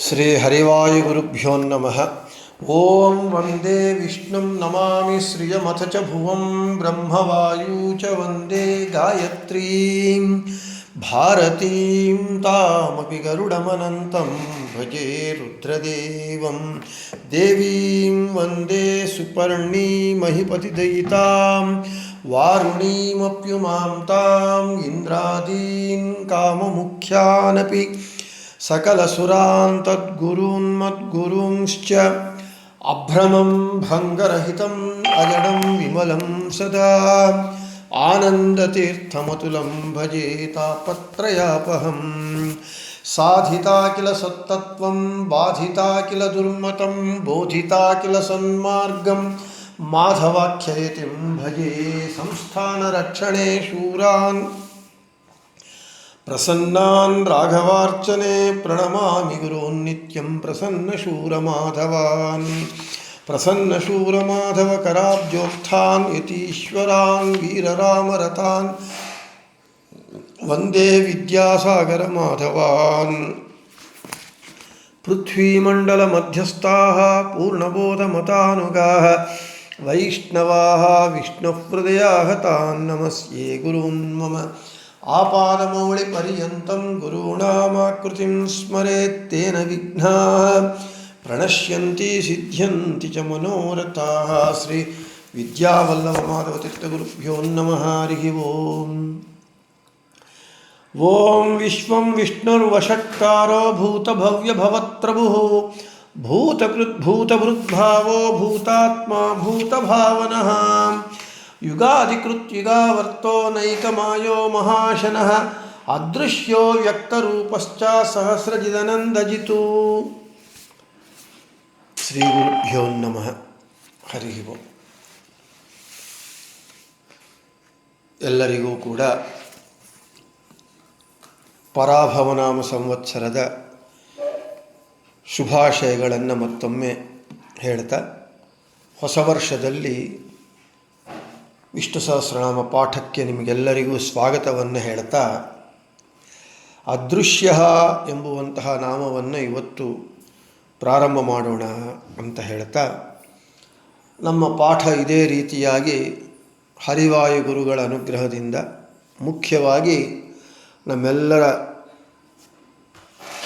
ಶ್ರೀ ಹರಿವಾಯುಗುರುಭ್ಯೋ ನಮಃ. ಓಂ ವಂದೇ ವಿಷ್ಣುಂ ನಮಾಮಿ ಶ್ರಿಯಮಥ ಚ ಭುವಂ ಬ್ರಹ್ಮವಾಯೂ ಚ ವಂದೇ ಗಾಯತ್ರೀಂ ಭಾರತೀಂ ತಾಮಪಿ ಗರುಡಮನಂತಂ ಭಜೆ ರುದ್ರದೇವಂ ದೇವೀಂ ವಂದೇ ಸುಪರ್ಣೀಮಹಿಪತಿದಯಿತಾಂ ವಾರುಣೀಮಪ್ಯುಮಾಂ ತಾಂ ಇಂದ್ರಾದೀನ್ ಕಾಮಮುಖ್ಯಾನಪಿ ಸಕಲಸುರಾನ್ ತದ್ಗುರೂನ್ ಮದ್ಗುರೂಂಶ್ಚ ಅಭ್ರಮಂ ಭಂಗರಹಿತಂ ಅಜಡಂ ವಿಮಲಂ ಸದಾ ಆನಂದತೀರ್ಥಮತುಲಂ ಭಜೆ ತಾಪತ್ರಯಾಪಹಂ. ಸಾಧಿತಾ ಕಿಲ ಸತ್ತತ್ವಂ ಬಾಧಿತಾ ಕಿಲ ದುರ್ಮತಂ ಬೋಧಿತಾ ಕಿಲ ಸನ್ಮಾರ್ಗಂ ಮಾಧವಾಖ್ಯಯತಿಂ ಭಜೆ ಸಂಸ್ಥಾನರಕ್ಷಣೆ ಶೂರಾನ್ ಪ್ರಸನ್ನಾನ್ ರಾಘವಾರ್ಚನೆ ಪ್ರಣಮಾಮಿ ಗುರೂನ್ ನಿತ್ಯಂ ಪ್ರಸನ್ನಶೂರಮಾಧವಾನ್ ಪ್ರಸನ್ನಶೂರಮಾಧವಕರಾಬ್ಜೋತ್ಥಾನ್ ಯತೀಶ್ವರಾನ್ ವೀರರಾಮರತಾನ್ ವಂದೇ ವಿದ್ಯಾಸಾಗರಮಾಧವಾನ್. ಪೃಥ್ವೀಮಂಡಲಮಧ್ಯಸ್ಥಾಃ ಪೂರ್ಣಬೋಧಮತಾನುಗಾಃ ವೈಷ್ಣವಾಃ ವಿಷ್ಣುಹೃದಯಾಃ ತಾನ್ ನಮಸ್ಯೆ ಗುರೂನ್ ಮಮ. ಆಪಾದಮೌಳಿಪರ್ಯಂತಂ ಗುರುಣಾಮಾಕೃತಿಂ ಸ್ಮರೇತ್ ತೇನ ವಿಘ್ನಾಃ ಪ್ರಣಶ್ಯಂತಿ ಸಿದ್ಧ್ಯಂತಿ ಚ ಮನೋರಥಾಃ. ಶ್ರೀ ವಿದ್ಯಾವಲ್ಲಭ ಮಾಧವತೀರ್ಥಗುರುಭ್ಯೋ ನಮಃ. ಹರಿ ಓಂ. ಓಂ ವಿಶ್ವಂ ವಿಷ್ಣುರ್ವಷಟ್ಕಾರೋ ಭೂತಭವ್ಯಭವತ್ಪ್ರಭುಃ ಭೂತಕೃದ್ಭೂತಭೃದ್ಭಾವೋ ಭೂತಾತ್ಮಾ ಭೂತಭಾವನಃ ಯುಗಾಧಿಕೃತ್ಯುಗಾವರ್ತೋ ನೈಕಮಾಯೋ ಮಹಾಶನಃ ಅದೃಶ್ಯೋ ವ್ಯಕ್ತರೂಪಶ್ಚ ಸಹಸ್ರಜಿದನಂದಜಿತು. ಶ್ರೀ ಗುರುಭ್ಯೋ ನಮಃ. ಹರಿ ಓಂ. ಎಲ್ಲರಿಗೂ ಕೂಡ ಪರಾಭವನಾಮ ಸಂವತ್ಸರದ ಶುಭಾಶಯಗಳನ್ನು ಮತ್ತೊಮ್ಮೆ ಹೇಳ್ತಾ, ಹೊಸ ವರ್ಷದಲ್ಲಿ ವಿಷ್ಣು ಸಹಸ್ರನಾಮ ಪಾಠಕ್ಕೆ ನಿಮಗೆಲ್ಲರಿಗೂ ಸ್ವಾಗತವನ್ನು ಹೇಳ್ತಾ, ಅದೃಶ್ಯ ಎಂಬುವಂತಹ ನಾಮವನ್ನು ಇವತ್ತು ಪ್ರಾರಂಭ ಮಾಡೋಣ ಅಂತ ಹೇಳ್ತಾ, ನಮ್ಮ ಪಾಠ ಇದೇ ರೀತಿಯಾಗಿ ಹರಿವಾಯು ಗುರುಗಳ ಅನುಗ್ರಹದಿಂದ, ಮುಖ್ಯವಾಗಿ ನಮ್ಮೆಲ್ಲರ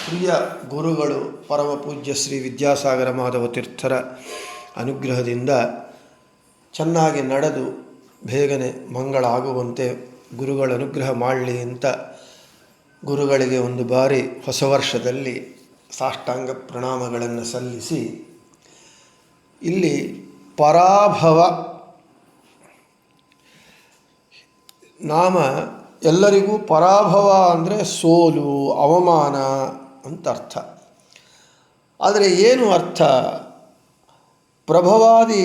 ಪ್ರಿಯ ಗುರುಗಳು ಪರಮ ಪೂಜ್ಯ ಶ್ರೀ ವಿದ್ಯಾಸಾಗರ ಮಾಧವ ತೀರ್ಥರ ಅನುಗ್ರಹದಿಂದ ಚೆನ್ನಾಗಿ ನಡೆದು ಬೇಗನೆ ಮಂಗಳ ಆಗುವಂತೆ ಗುರುಗಳ ಅನುಗ್ರಹ ಮಾಡಲಿ ಅಂತ ಗುರುಗಳಿಗೆ ಒಂದು ಬಾರಿ ಹೊಸ ವರ್ಷದಲ್ಲಿ ಸಾಷ್ಟಾಂಗ ಪ್ರಣಾಮಗಳನ್ನು ಸಲ್ಲಿಸಿ, ಇಲ್ಲಿ ಪರಾಭವ ನಾಮ ಎಲ್ಲರಿಗೂ ಪರಾಭವ ಅಂದರೆ ಸೋಲು, ಅವಮಾನ ಅಂತ ಅರ್ಥ. ಆದರೆ ಏನು ಅರ್ಥ? ಪ್ರಭವಾದಿ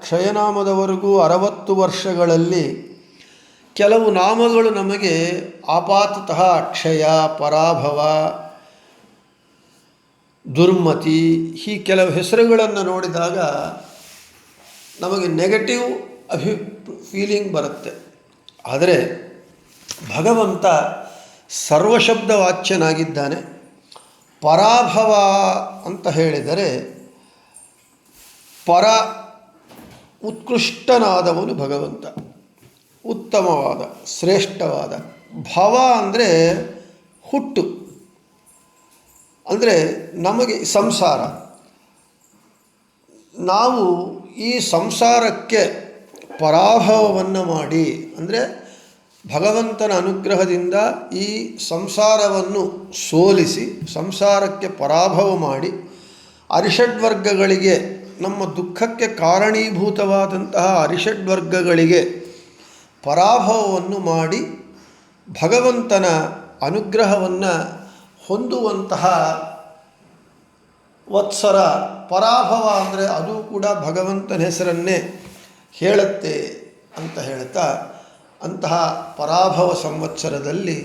ಕ್ಷಯನಾಮದವರೆಗೂ 60 ವರ್ಷಗಳಲ್ಲಿ ಕೆಲವು ನಾಮಗಳು ನಮಗೆ ಆಪಾತತಃ ಅಕ್ಷಯ, ಪರಾಭವ, ದುರ್ಮತಿ, ಈ ಕೆಲವು ಹೆಸರುಗಳನ್ನು ನೋಡಿದಾಗ ನಮಗೆ ನೆಗೆಟಿವ್ ಫೀಲಿಂಗ್ ಬರುತ್ತೆ. ಆದರೆ ಭಗವಂತ ಸರ್ವಶಬ್ದವಾಚ್ಯನಾಗಿದ್ದಾನೆ. ಪರಾಭವ ಅಂತ ಹೇಳಿದರೆ ಪರ ಉತ್ಕೃಷ್ಟನಾದವನು ಭಗವಂತ, ಉತ್ತಮವಾದ ಶ್ರೇಷ್ಠವಾದ. ಭವ ಅಂದರೆ ಹುಟ್ಟು, ಅಂದರೆ ನಮಗೆ ಸಂಸಾರ. ನಾವು ಈ ಸಂಸಾರಕ್ಕೆ ಪರಾಭವವನ್ನು ಮಾಡಿ, ಅಂದರೆ ಭಗವಂತನ ಅನುಗ್ರಹದಿಂದ ಈ ಸಂಸಾರವನ್ನು ಸೋಲಿಸಿ ಸಂಸಾರಕ್ಕೆ ಪರಾಭವ ಮಾಡಿ ಅರಿಷಡ್ವರ್ಗಗಳಿಗೆ, ನಮ್ಮ ದುಃಖಕ್ಕೆ ಕಾರಣೀಭೂತವಾದಂತಹ ಅರಿಷಡ್ವರ್ಗಗಳಿಗೆ ಪರಾಭವವನ್ನು ಮಾಡಿ ಭಗವಂತನ ಅನುಗ್ರಹವನ್ನು ಹೊಂದುವಂತಹ ವತ್ಸರ. ಪರಾಭವ ಅಂದರೆ ಅದು ಕೂಡ ಭಗವಂತನ ಹೆಸರನ್ನೇ ಹೇಳುತ್ತೆ ಅಂತ ಹೇಳ್ತಾ, ಅಂತಹ ಪರಾಭವ ಸಂವತ್ಸರದಲ್ಲಿ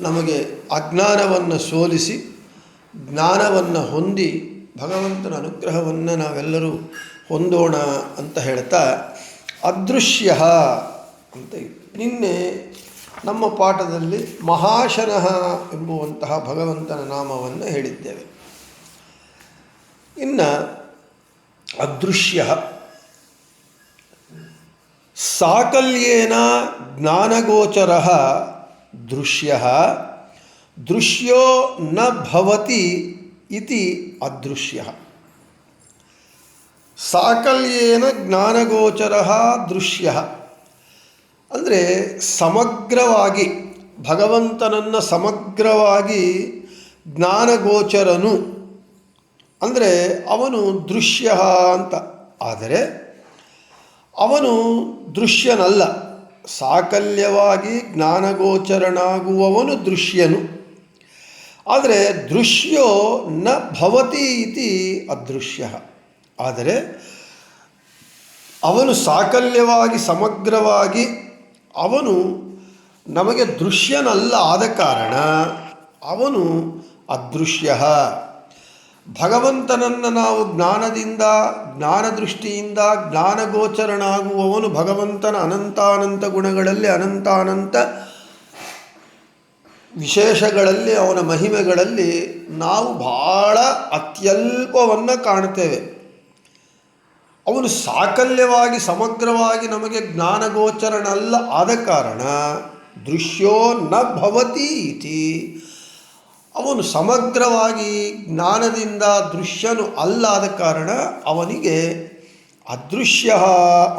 ನಮಗೆ ಅಜ್ಞಾನವನ್ನು ಸೋಲಿಸಿ ಜ್ಞಾನವನ್ನು ಹೊಂದಿ ಭಗವಂತನ ಅನುಗ್ರಹವನ್ನು ನಾವೆಲ್ಲರೂ ಹೊಂದೋಣ ಅಂತ ಹೇಳ್ತಾ, ಅದೃಶ್ಯ ಅಂತ ನಿನ್ನೆ ನಮ್ಮ ಪಾಠದಲ್ಲಿ ಮಹಾಶನಃ ಎಂಬುವಂತಹ ಭಗವಂತನ ನಾಮವನ್ನು ಹೇಳಿದ್ದೇವೆ. ಇನ್ನು ಅದೃಶ್ಯ ಸಾಕಲ್ಯೇನ ಜ್ಞಾನಗೋಚರ ದೃಶ್ಯ ದೃಶ್ಯೋ ನ ಭವತಿ ಇತಿ ಅದೃಶ್ಯ. ಸಾಕಲ್ಯೇನ ಜ್ಞಾನಗೋಚರ ದೃಶ್ಯ ಅಂದರೆ ಸಮಗ್ರವಾಗಿ ಭಗವಂತನನ್ನು ಸಮಗ್ರವಾಗಿ ಜ್ಞಾನಗೋಚರನು ಅಂದರೆ ಅವನು ದೃಶ್ಯ ಅಂತ. ಆದರೆ ಅವನು ದೃಶ್ಯನಲ್ಲ. ಸಾಕಲ್ಯವಾಗಿ ಜ್ಞಾನಗೋಚರನಾಗುವವನು ದೃಶ್ಯನು. ಆದರೆ ದೃಶ್ಯೋ ನ ಭವತಿ ಇತಿ ಅದೃಶ್ಯ. ಆದರೆ ಅವನು ಸಾಕಲ್ಯವಾಗಿ ಸಮಗ್ರವಾಗಿ ಅವನು ನಮಗೆ ದೃಶ್ಯನಲ್ಲ. ಆದ ಕಾರಣ ಅವನು ಅದೃಶ್ಯ. ಭಗವಂತನನ್ನು ನಾವು ಜ್ಞಾನದಿಂದ ಜ್ಞಾನದೃಷ್ಟಿಯಿಂದ ಜ್ಞಾನಗೋಚರನಾಗುವವನು ಭಗವಂತನ ಅನಂತಾನಂತ ಗುಣಗಳಲ್ಲಿ ಅನಂತಾನಂತ ವಿಶೇಷಗಳಲ್ಲಿ ಅವನ ಮಹಿಮೆಗಳಲ್ಲಿ ನಾವು ಬಹಳ ಅತ್ಯಲ್ಪವನ್ನು ಕಾಣ್ತೇವೆ. ಅವನು ಸಾಕಲ್ಯವಾಗಿ ಸಮಗ್ರವಾಗಿ ನಮಗೆ ಜ್ಞಾನಗೋಚರನಲ್ಲ. ಆದ ಕಾರಣ ದೃಶ್ಯೋ ನ ಭವತಿ ಇತಿ. ಅವನು ಸಮಗ್ರವಾಗಿ ಜ್ಞಾನದಿಂದ ದೃಶ್ಯನು ಅಲ್ಲಾದ ಕಾರಣ ಅವನಿಗೆ ಅದೃಶ್ಯ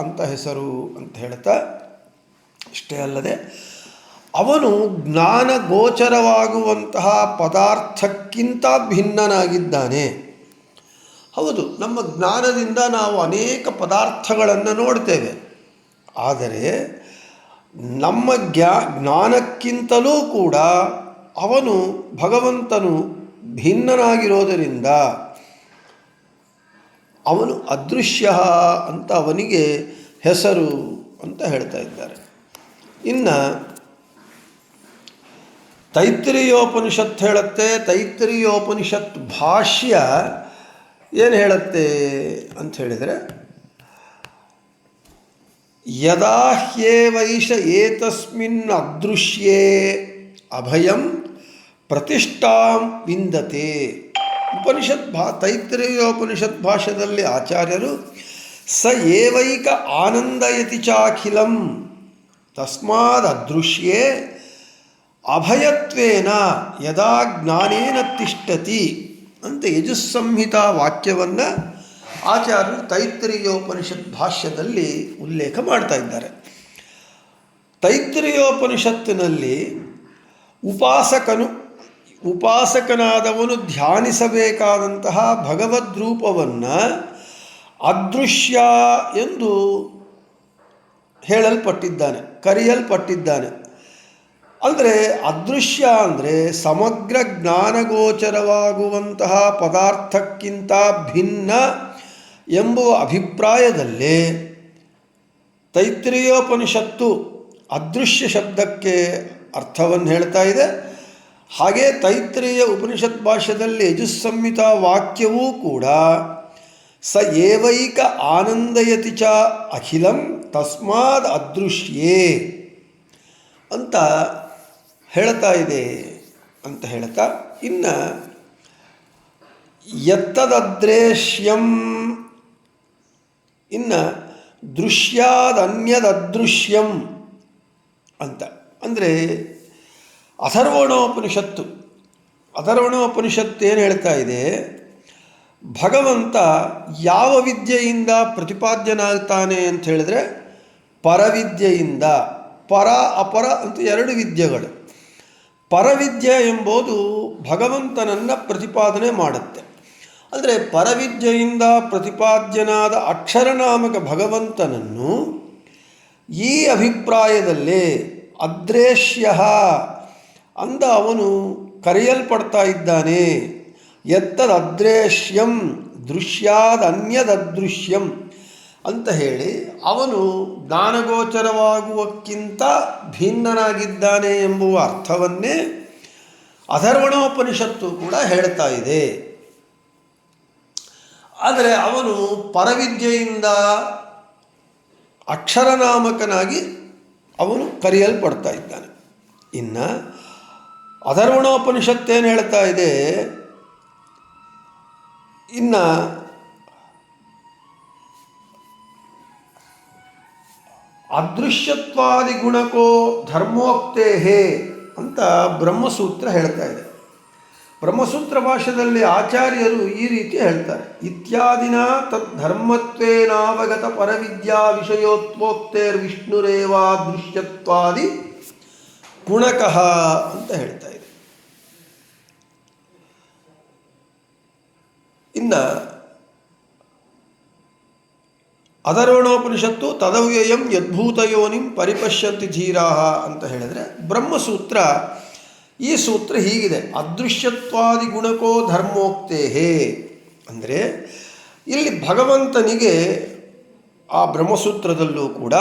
ಅಂತ ಹೆಸರು ಅಂತ ಹೇಳ್ತಾ, ಅಷ್ಟೇ ಅಲ್ಲದೆ ಅವನು ಜ್ಞಾನಗೋಚರವಾಗುವಂತಹ ಪದಾರ್ಥಕ್ಕಿಂತ ಭಿನ್ನನಾಗಿದ್ದಾನೆ. ಹೌದು, ನಮ್ಮ ಜ್ಞಾನದಿಂದ ನಾವು ಅನೇಕ ಪದಾರ್ಥಗಳನ್ನು ನೋಡ್ತೇವೆ. ಆದರೆ ನಮ್ಮ ಜ್ಞಾನಕ್ಕಿಂತಲೂ ಕೂಡ ಅವನು ಭಗವಂತನು ಭಿನ್ನನಾಗಿರೋದರಿಂದ ಅವನು ಅದೃಶ್ಯ ಅಂತ ಅವನಿಗೆ ಹೆಸರು ಅಂತ ಹೇಳ್ತಾ ಇದ್ದಾರೆ. ಇನ್ನು ತೈತ್ರಿಯೋಪನಿಷತ್ ಹೇಳುತ್ತೆ. ತೈತ್ರಿಯೋಪನಿಷತ್ ಭಾಷ್ಯ ಏನು ಹೇಳುತ್ತೆ ಅಂತ ಹೇಳಿದರೆ, ಯದಾ ಹ್ಯೇವೈಷ ಏತಸ್ಮಿನ್ ಅದೃಶ್ಯೇ ಅಭಯಂ ಪ್ರತಿಷ್ಠಾಂ ವಿಂದತೆ. ತೈತ್ರಿಯೋಪನಿಷತ್ ಭಾಷ್ಯದಲ್ಲಿ ಆಚಾರ್ಯರು ಸ ಏವೈಕ ಆನಂದಯತಿ ಚಾಖಿಲಂ ತಸ್ಮಾದ್ ಅದೃಶ್ಯೇ ಅಭಯತ್ವೇನ ಯದಾ ಜ್ಞಾನೇನ ತಿಷ್ಠತಿ ಅಂತ ಯಜುಸ್ಸಂಹಿತಾ ವಾಕ್ಯವನ್ನು ಆಚಾರ್ಯರು ತೈತ್ರಿಯೋಪನಿಷತ್ ಭಾಷ್ಯದಲ್ಲಿ ಉಲ್ಲೇಖ ಮಾಡ್ತಾ ಇದ್ದಾರೆ. ತೈತ್ರಿಯೋಪನಿಷತ್ತಿನಲ್ಲಿ ಉಪಾಸಕನಾದವನು ಧ್ಯಾನಿಸಬೇಕಾದಂತಹ ಭಗವದ್ರೂಪವನ್ನು ಅದೃಶ್ಯ ಎಂದು ಹೇಳಲ್ಪಟ್ಟಿದ್ದಾನೆ, ಕರೆಯಲ್ಪಟ್ಟಿದ್ದಾನೆ. ಅಂದರೆ ಅದೃಶ್ಯ ಅಂದರೆ ಸಮಗ್ರ ಜ್ಞಾನಗೋಚರವಾಗುವಂತಹ ಪದಾರ್ಥಕ್ಕಿಂತ ಭಿನ್ನ ಎಂಬುವ ಅಭಿಪ್ರಾಯದಲ್ಲಿ ತೈತ್ರಿಯೋಪನಿಷತ್ತು ಅದೃಶ್ಯ ಶಬ್ದಕ್ಕೆ ಅರ್ಥವನ್ನು ಹೇಳ್ತಾ ಇದೆ. ಹಾಗೆ ತೈತ್ರಿಯ ಉಪನಿಷತ್ ಭಾಷ್ಯದಲ್ಲಿ ಯಜುಸ್ಸಂಹಿತಾ ವಾಕ್ಯವೂ ಕೂಡ ಸ ಏವೈಕ ಆನಂದಯತಿ ಚ ಅಖಿಲಂ ತಸ್ಮಾದ್ ಅದೃಶ್ಯೇ ಅಂತ ಹೇಳ್ತಾ ಇದೆ ಅಂತ ಹೇಳ್ತಾ, ಇನ್ನು ಯತ್ತದದ್ರೇಶ್ಯಂ ಇನ್ನು ದೃಶ್ಯಾದನ್ಯದದೃಶ್ಯಂ ಅಂತ ಅಂದರೆ ಅಥರ್ವಣೋಪನಿಷತ್ತು ಏನು ಹೇಳ್ತಾ ಇದೆ, ಭಗವಂತ ಯಾವ ವಿದ್ಯೆಯಿಂದ ಪ್ರತಿಪಾದ್ಯನಾಗ್ತಾನೆ ಅಂತ ಹೇಳಿದ್ರೆ ಪರವಿದ್ಯೆಯಿಂದ. ಪರ ಅಪರ ಅಂತ ಎರಡು ವಿದ್ಯೆಗಳು. ಪರವಿದ್ಯೆ ಎಂಬುದು ಭಗವಂತನನ್ನು ಪ್ರತಿಪಾದನೆ ಮಾಡುತ್ತೆ. ಅಂದರೆ ಪರವಿದ್ಯೆಯಿಂದ ಪ್ರತಿಪಾದ್ಯನಾದ ಅಕ್ಷರನಾಮಕ ಭಗವಂತನನ್ನು ಈ ಅಭಿಪ್ರಾಯದಲ್ಲೇ ಅದೃಶ್ಯ ಅಂದ ಅವನು ಕರೆಯಲ್ಪಡ್ತಾ ಇದ್ದಾನೆ. ಯತ್ತದದ್ರೇಶ್ಯಂ ದೃಶ್ಯಾದನ್ಯದದೃಶ್ಯಂ ಅಂತ ಹೇಳಿ ಅವನು ಜ್ಞಾನಗೋಚರವಾಗುವಕ್ಕಿಂತ ಭಿನ್ನನಾಗಿದ್ದಾನೆ ಎಂಬುವ ಅರ್ಥವನ್ನೇ ಅಥರ್ವಣೋಪನಿಷತ್ತು ಕೂಡ ಹೇಳ್ತಾ ಇದೆ. ಆದರೆ ಅವನು ಪರವಿದ್ಯೆಯಿಂದ ಅಕ್ಷರನಾಮಕನಾಗಿ ಅವನು ಕರೆಯಲ್ಪಡ್ತಾ ಇದ್ದಾನೆ. ಇನ್ನು ಅಥರ್ವಣೋಪನಿಷತ್ತೇನು ಹೇಳ್ತಾ ಇದೆ, ಇನ್ನು ಅದೃಶ್ಯತ್ವಾದಿ ಗುಣಕೋ ಧರ್ಮೋಕ್ತೇ ಅಂತ ಬ್ರಹ್ಮಸೂತ್ರ ಹೇಳ್ತಾ ಇದೆ. ಬ್ರಹ್ಮಸೂತ್ರ ಭಾಷೆಯಲ್ಲಿ ಆಚಾರ್ಯರು ಈ ರೀತಿ ಹೇಳ್ತಾರೆ, ಇತ್ಯಾದಿನ ತದ್ಧರ್ಮತ್ವೇನಾವಗತ ಪರವಿದ್ಯಾ ವಿಷಯೋತ್ವೋಕ್ತೇರ್ವಿಷ್ಣುರೇವಾ ದೃಶ್ಯತ್ವಾದಿ ಗುಣಕಃ ಅಂತ ಹೇಳ್ತಾ ಇದೆ. ಇನ್ನು ಅಥರ್ವಣೋಪನಿಷತ್ತು ತದವ್ಯಯಂ ಯದ್ಭೂತಯೋನಿಂ ಪರಿಪಶ್ಯಂತಿ ಧೀರಾಹ ಅಂತ ಹೇಳಿದರೆ, ಬ್ರಹ್ಮಸೂತ್ರ ಈ ಸೂತ್ರ ಹೀಗಿದೆ, ಅದೃಶ್ಯತ್ವಾದಿ ಗುಣಕೋ ಧರ್ಮೋಕ್ತೇ ಅಂದರೆ ಇಲ್ಲಿ ಭಗವಂತನಿಗೆ ಆ ಬ್ರಹ್ಮಸೂತ್ರದಲ್ಲೂ ಕೂಡ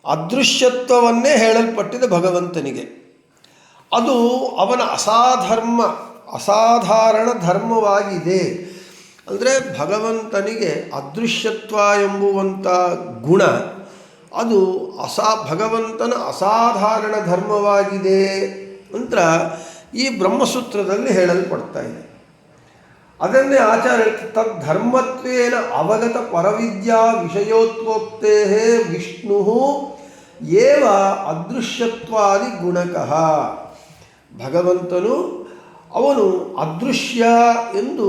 ಅದೃಶ್ಯತ್ವವನ್ನೇ ಹೇಳಲ್ಪಟ್ಟಿದೆ. ಭಗವಂತನಿಗೆ ಅದು ಅವನ ಅಸಾಧಾರಣ ಧರ್ಮವಾಗಿದೆ. ಅಂದರೆ ಭಗವಂತನಿಗೆ ಅದೃಶ್ಯತ್ವ ಎಂಬುವಂಥ ಗುಣ ಅದು ಭಗವಂತನ ಅಸಾಧಾರಣ ಧರ್ಮವಾಗಿದೆ ಅಂತ ಈ ಬ್ರಹ್ಮಸೂತ್ರದಲ್ಲಿ ಹೇಳಲ್ಪಡ್ತಾ ಇದೆ. ಅದನ್ನೇ ಆಚಾರ್ಯ ತದ್ಧರ್ಮತ್ವೇನ ಅವಗತ ಪರವಿದ್ಯಾ ವಿಷಯೋತ್ವೋಕ್ತೇ ವಿಷ್ಣು ಏವ ಅದೃಶ್ಯತ್ವಾದಿ ಗುಣಕಃ. ಭಗವಂತನು ಅವನು ಅದೃಶ್ಯ ಎಂದು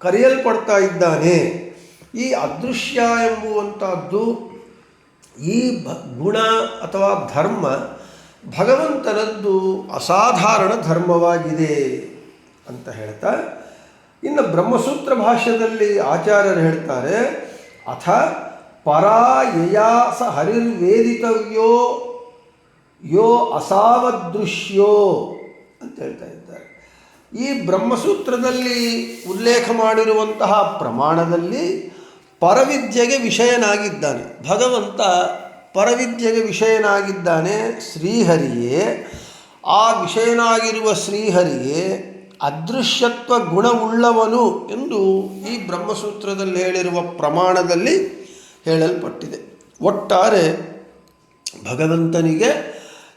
ಕರೆಯಲ್ಪಡ್ತಾ ಇದ್ದಾನೆ. ಈ ಅದೃಶ್ಯ ಎಂಬುವಂಥದ್ದು ಈ ಗುಣ ಅಥವಾ ಧರ್ಮ ಭಗವಂತನದ್ದು ಅಸಾಧಾರಣ ಧರ್ಮವಾಗಿದೆ ಅಂತ ಹೇಳ್ತಾ, ಇನ್ನು ಬ್ರಹ್ಮಸೂತ್ರ ಭಾಷ್ಯದಲ್ಲಿ ಆಚಾರ್ಯರು ಹೇಳ್ತಾರೆ, ಅಥ ಪರಾಯಯಾ ಸ ಹರಿರ್ವೇದಿತವ್ಯೋ ಯೋ ಅಸಾವದೃಶ್ಯೋ ಅಂತ ಹೇಳ್ತಾ ಇದ್ದಾರೆ. ಈ ಬ್ರಹ್ಮಸೂತ್ರದಲ್ಲಿ ಉಲ್ಲೇಖ ಮಾಡಿರುವಂತಹ ಪ್ರಮಾಣದಲ್ಲಿ ಪರವಿದ್ಯೆಗೆ ವಿಷಯನಾಗಿದ್ದಾನೆ ಭಗವಂತ. ಪರವಿದ್ಯೆಗೆ ವಿಷಯನಾಗಿದ್ದಾನೆ ಶ್ರೀಹರಿಯೇ. ಆ ವಿಷಯನಾಗಿರುವ ಶ್ರೀಹರಿಯೇ ಅದೃಶ್ಯತ್ವ ಗುಣವುಳ್ಳವನು ಎಂದು ಈ ಬ್ರಹ್ಮಸೂತ್ರದಲ್ಲಿ ಹೇಳಿರುವ ಪ್ರಮಾಣದಲ್ಲಿ ಹೇಳಲ್ಪಟ್ಟಿದೆ. ಒಟ್ಟಾರೆ ಭಗವಂತನಿಗೆ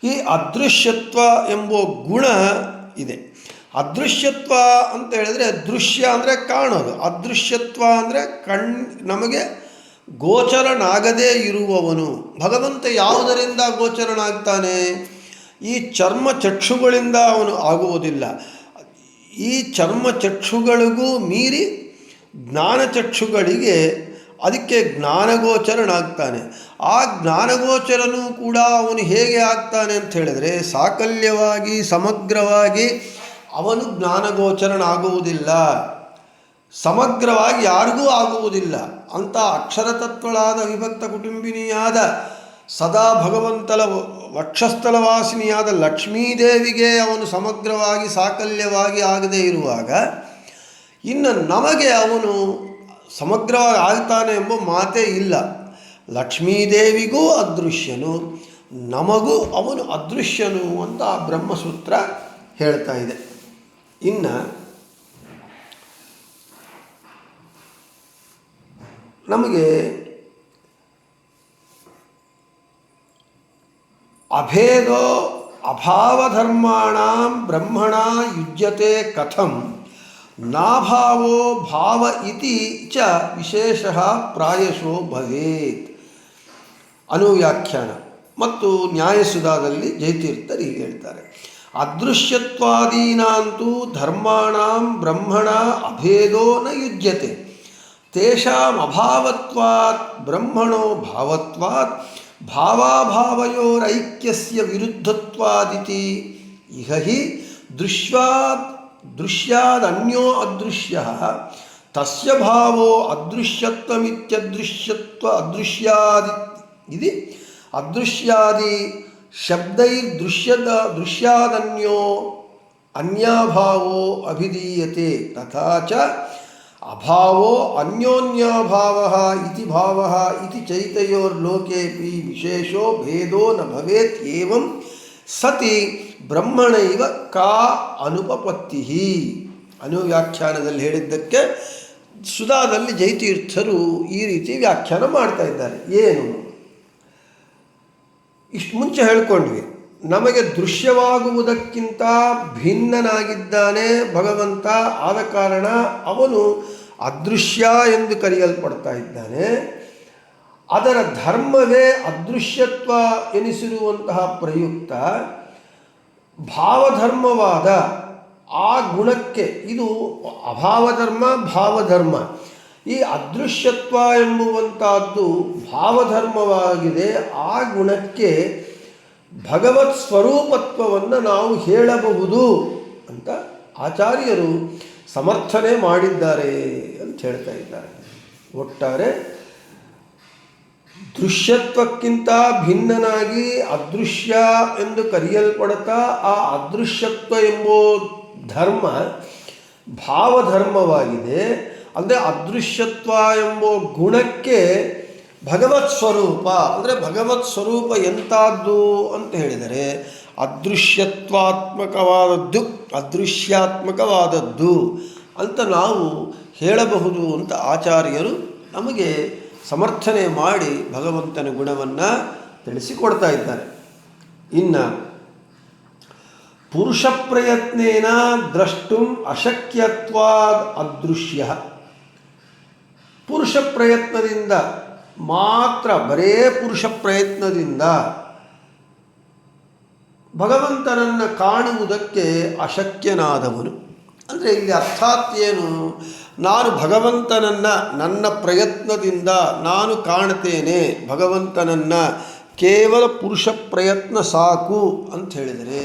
ಈ ಅದೃಶ್ಯತ್ವ ಎಂಬ ಗುಣ ಇದೆ. ಅದೃಶ್ಯತ್ವ ಅಂತ ಹೇಳಿದರೆ ದೃಶ್ಯ ಅಂದರೆ ಕಾಣೋದು, ಅದೃಶ್ಯತ್ವ ಅಂದರೆ ನಮಗೆ ಗೋಚರನಾಗದೇ ಇರುವವನು. ಭಗವಂತ ಯಾವುದರಿಂದ ಗೋಚರನಾಗ್ತಾನೆ? ಈ ಚರ್ಮಚಕ್ಷುಗಳಿಂದ ಅವನು ಆಗುವುದಿಲ್ಲ. ಈ ಚರ್ಮಚಕ್ಷುಗಳಿಗೂ ಮೀರಿ ಜ್ಞಾನಚಕ್ಷುಗಳಿಗೆ ಅದಕ್ಕೆ ಜ್ಞಾನಗೋಚರನಾಗ್ತಾನೆ. ಆ ಜ್ಞಾನಗೋಚರನೂ ಕೂಡ ಅವನು ಹೇಗೆ ಆಗ್ತಾನೆ ಅಂತ ಹೇಳಿದರೆ ಸಾಕಲ್ಯವಾಗಿ ಸಮಗ್ರವಾಗಿ ಅವನು ಜ್ಞಾನಗೋಚರನಾಗುವುದಿಲ್ಲ. ಸಮಗ್ರವಾಗಿ ಯಾರಿಗೂ ಆಗುವುದಿಲ್ಲ. ಅಂಥ ಅಕ್ಷರತತ್ವಳಾದ ವಿಭಕ್ತ ಕುಟುಂಬಿನಿಯಾದ ಸದಾ ಭಗವಂತನ ವಕ್ಷಸ್ಥಲವಾಸಿನಿಯಾದ ಲಕ್ಷ್ಮೀದೇವಿಗೆ ಅವನು ಸಮಗ್ರವಾಗಿ ಸಾಕಲ್ಯವಾಗಿ ಆಗದೇ ಇರುವಾಗ ಇನ್ನು ನಮಗೆ ಅವನು ಸಮಗ್ರವಾಗಿ ಆಗ್ತಾನೆ ಎಂಬ ಮಾತೇ ಇಲ್ಲ. ಲಕ್ಷ್ಮೀದೇವಿಗೂ ಅದೃಶ್ಯನು, ನಮಗೂ ಅವನು ಅದೃಶ್ಯನು ಅಂತ ಆ ಬ್ರಹ್ಮಸೂತ್ರ ಹೇಳ್ತಾ ಇದೆ. ಇನ್ನು ನಮಗೆ ಅಭೇದೋ ಅಭಾವಧರ್ಮಾಣಾಂ ಬ್ರಹ್ಮಣ ಯುಜ್ಯತೆ ಕಥಂ ನಾಭಾವೋ ಭಾವ ಇತಿ ಚ ವಿಶೇಷ ಪ್ರಾಯಶೋ ಭವೇತ್. ಅನುವ್ಯಾಖ್ಯಾನ ಮತ್ತು ನ್ಯಾಯಸುಧಾದಲ್ಲಿ ಜಯತೀರ್ಥರು ಹೀಗೆ ಹೇಳ್ತಾರೆ, ಅದೃಶ್ಯತ್ವಾದೀನಾಂತೂ ಧರ್ಮಾಣಾಂ ಬ್ರಹ್ಮಣ ಅಭೇದೋ ನ ಯುಜ್ಯತೆ ತೇಷಾಂ ಅಭಾವತ್ವಾತ್ ಬ್ರಹ್ಮಣೋ ಭಾವತ್ವಾತ್ ಭಾವಾಭಾವಯೋರೈಕ್ಯಸ್ಯ ವಿರುದ್ಧತ್ವಾದಿತಿ ಇಹ ಹಿ ದೃಶ್ಯಾದನ್ಯೋ ಅದೃಶ್ಯಃ ತಸ್ಯ ಭಾವೋ ಅದೃಶ್ಯತ್ವಮಿತ್ಯದೃಶ್ಯತ್ವ ಅದೃಶ್ಯಾದಿ ಇದಿ ಅದೃಶ್ಯಾದಿ ಶಬ್ದೈರ್ದೃಶ್ಯಾದನ್ಯೋ ಅನ್ಯಾಭಾವೋ ಅಭಿಧೀಯತೆ ತಥಾ ಚ ಅಭಾವೋ ಅನ್ಯೋನ್ಯಾಭಾವಃ ಇತಿ ಭಾವಃ ಇತಿ ಚೈತಯೋರ್ಲೋಕೇಪಿ ವಿಶೇಷೋ ಭೇದೋ ನ ಭವೇತ್ ಏವಂ ಸತಿ ಬ್ರಹ್ಮಣೈವ ಕಾ ಅನುಪಪತ್ತಿ. ಅನುವ್ಯಾಖ್ಯಾನದಲ್ಲಿ ಹೇಳಿದ್ದಕ್ಕೆ ಸುಧಾದಲ್ಲಿ ಜಯತೀರ್ಥರು ಈ ರೀತಿ ವ್ಯಾಖ್ಯಾನ ಮಾಡ್ತಾ ಇದ್ದಾರೆ. ಏನು ಇಷ್ಟು ಮುಂಚೆ ಹೇಳ್ಕೊಂಡ್ವಿ, ನಮಗೆ ದೃಶ್ಯವಾಗುವುದಕ್ಕಿಂತ ಭಿನ್ನನಾಗಿದ್ದಾನೆ ಭಗವಂತ. ಆದ ಕಾರಣ ಅವನು ಅದೃಶ್ಯ ಎಂದು ಕರೆಯಲ್ಪಡ್ತಾ ಇದ್ದಾನೆ. ಅದರ ಧರ್ಮವೇ ಅದೃಶ್ಯತ್ವ ಎನಿಸಿರುವಂತಹ ಪ್ರಯುಕ್ತ ಭಾವಧರ್ಮವಾದ ಆ ಗುಣಕ್ಕೆ, ಇದು ಅಭಾವಧರ್ಮ ಭಾವಧರ್ಮ, ಈ ಅದೃಶ್ಯತ್ವ ಎಂಬುವಂತಹದ್ದು ಭಾವಧರ್ಮವಾಗಿದೆ. ಆ ಗುಣಕ್ಕೆ ಭಗವತ್ ಸ್ವರೂಪತ್ವವನ್ನು ನಾವು ಹೇಳಬಹುದು ಅಂತ ಆಚಾರ್ಯರು ಸಮರ್ಥನೆ ಮಾಡಿದ್ದಾರೆ ಅಂತ ಹೇಳ್ತಾ ಇದ್ದಾರೆ. ಒಟ್ಟಾರೆ ದೃಶ್ಯತ್ವಕ್ಕಿಂತ ಭಿನ್ನನಾಗಿ ಅದೃಶ್ಯ ಎಂದು ಕರೆಯಲ್ಪಡ್ತಾ ಆ ಅದೃಶ್ಯತ್ವ ಎಂಬೋ ಧರ್ಮ ಭಾವಧರ್ಮವಾಗಿದೆ. ಅಂದರೆ ಅದೃಶ್ಯತ್ವ ಎಂಬೋ ಗುಣಕ್ಕೆ ಭಗವತ್ ಸ್ವರೂಪ, ಅಂದರೆ ಭಗವತ್ ಸ್ವರೂಪ ಎಂಥದ್ದು ಅಂತ ಹೇಳಿದರೆ ಅದೃಶ್ಯತ್ವಾತ್ಮಕವಾದದ್ದು, ಅದೃಶ್ಯಾತ್ಮಕವಾದದ್ದು ಅಂತ ನಾವು ಹೇಳಬಹುದು ಅಂತ ಆಚಾರ್ಯರು ನಮಗೆ ಸಮರ್ಥನೆ ಮಾಡಿ ಭಗವಂತನ ಗುಣವನ್ನು ತಿಳಿಸಿಕೊಡ್ತಾ ಇದ್ದಾರೆ. ಇನ್ನು ಪುರುಷ ಪ್ರಯತ್ನೇನ ದ್ರಷ್ಟುಂ ಅಶಕ್ಯತ್ವಾದ್ ಅದೃಶ್ಯ, ಪುರುಷ ಪ್ರಯತ್ನದಿಂದ ಮಾತ್ರ, ಬರೇ ಪುರುಷ ಪ್ರಯತ್ನದಿಂದ ಭಗವಂತನನ್ನು ಕಾಣುವುದಕ್ಕೆ ಅಶಕ್ಯನಾದವನು. ಅಂದರೆ ಇಲ್ಲಿ ಅರ್ಥಾತ್ ಏನು, ನಾನು ಭಗವಂತನನ್ನು ನನ್ನ ಪ್ರಯತ್ನದಿಂದ ನಾನು ಕಾಣ್ತೇನೆ, ಭಗವಂತನನ್ನು ಕೇವಲ ಪುರುಷ ಪ್ರಯತ್ನ ಸಾಕು ಅಂತ ಹೇಳಿದರೆ,